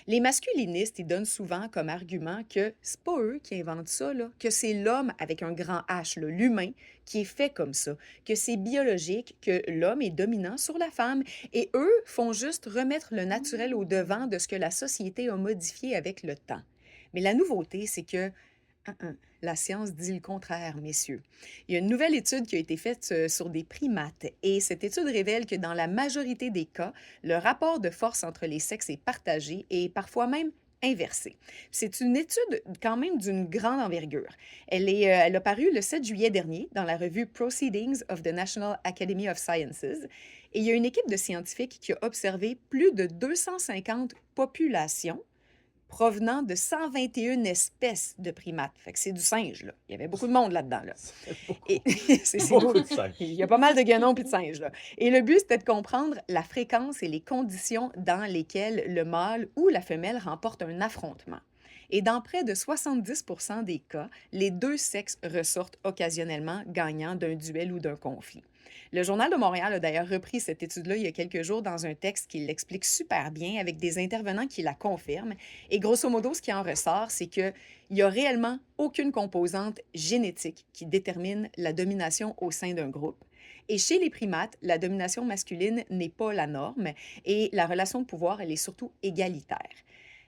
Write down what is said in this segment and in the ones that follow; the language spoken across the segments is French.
Les masculinistes, ils donnent souvent comme argument que c'est pas eux qui inventent ça, là, que c'est l'homme avec un grand H, là, l'humain, qui est fait comme ça, que c'est biologique, que l'homme est dominant sur la femme, et eux font juste remettre le naturel au devant de ce que la société a modifié avec le temps. Mais la nouveauté, c'est que la science dit le contraire, messieurs. Il y a une nouvelle étude qui a été faite sur des primates et cette étude révèle que dans la majorité des cas, le rapport de force entre les sexes est partagé et parfois même inversé. C'est une étude quand même d'une grande envergure. Elle a paru le 7 juillet dernier dans la revue Proceedings of the National Academy of Sciences et il y a une équipe de scientifiques qui a observé plus de 250 populations provenant de 121 espèces de primates. Fait que c'est du singe, là. Il y avait beaucoup de monde là-dedans, là. Ça fait beaucoup, Et c'est beaucoup gros. de Il singes. y a pas mal de guenons puis de singes, là. Et le but, c'était de comprendre la fréquence et les conditions dans lesquelles le mâle ou la femelle remporte un affrontement. Et dans près de 70 des cas, les deux sexes ressortent occasionnellement gagnants d'un duel ou d'un conflit. Le Journal de Montréal a d'ailleurs repris cette étude-là il y a quelques jours dans un texte qui l'explique super bien avec des intervenants qui la confirment. Et grosso modo, ce qui en ressort, c'est qu'il n'y a réellement aucune composante génétique qui détermine la domination au sein d'un groupe. Et chez les primates, la domination masculine n'est pas la norme et la relation de pouvoir, elle est surtout égalitaire.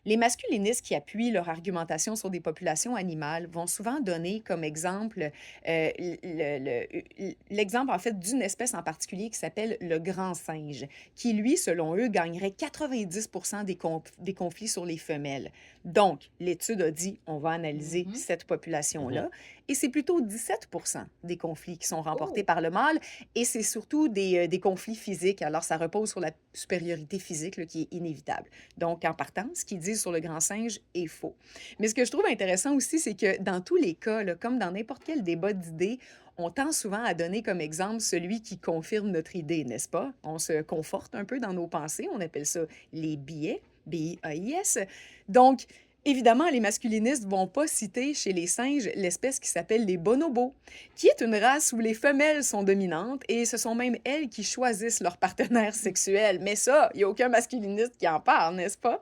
Les masculinistes qui appuient leur argumentation sur des populations animales vont souvent donner comme exemple l'exemple en fait d'une espèce en particulier qui s'appelle le grand singe, qui lui, selon eux, gagnerait 90 des conflits sur les femelles. Donc, l'étude a dit on va analyser Mhm. cette Mhm. population-là et c'est plutôt 17 des conflits qui sont remportés Oh, par le mâle et c'est surtout des conflits physiques. Alors, ça repose sur la supériorité physique là, qui est inévitable. Donc, en partant, ce qu'ils disent sur le grand singe est faux. Mais ce que je trouve intéressant aussi, c'est que dans tous les cas, là, comme dans n'importe quel débat d'idées, on tend souvent à donner comme exemple celui qui confirme notre idée, n'est-ce pas? On se conforte un peu dans nos pensées, on appelle ça les biais, B-I-A-I-S. Donc, évidemment, les masculinistes vont pas citer chez les singes l'espèce qui s'appelle les bonobos, qui est une race où les femelles sont dominantes et ce sont même elles qui choisissent leur partenaire sexuel. Mais ça, il n'y a aucun masculiniste qui en parle, n'est-ce pas?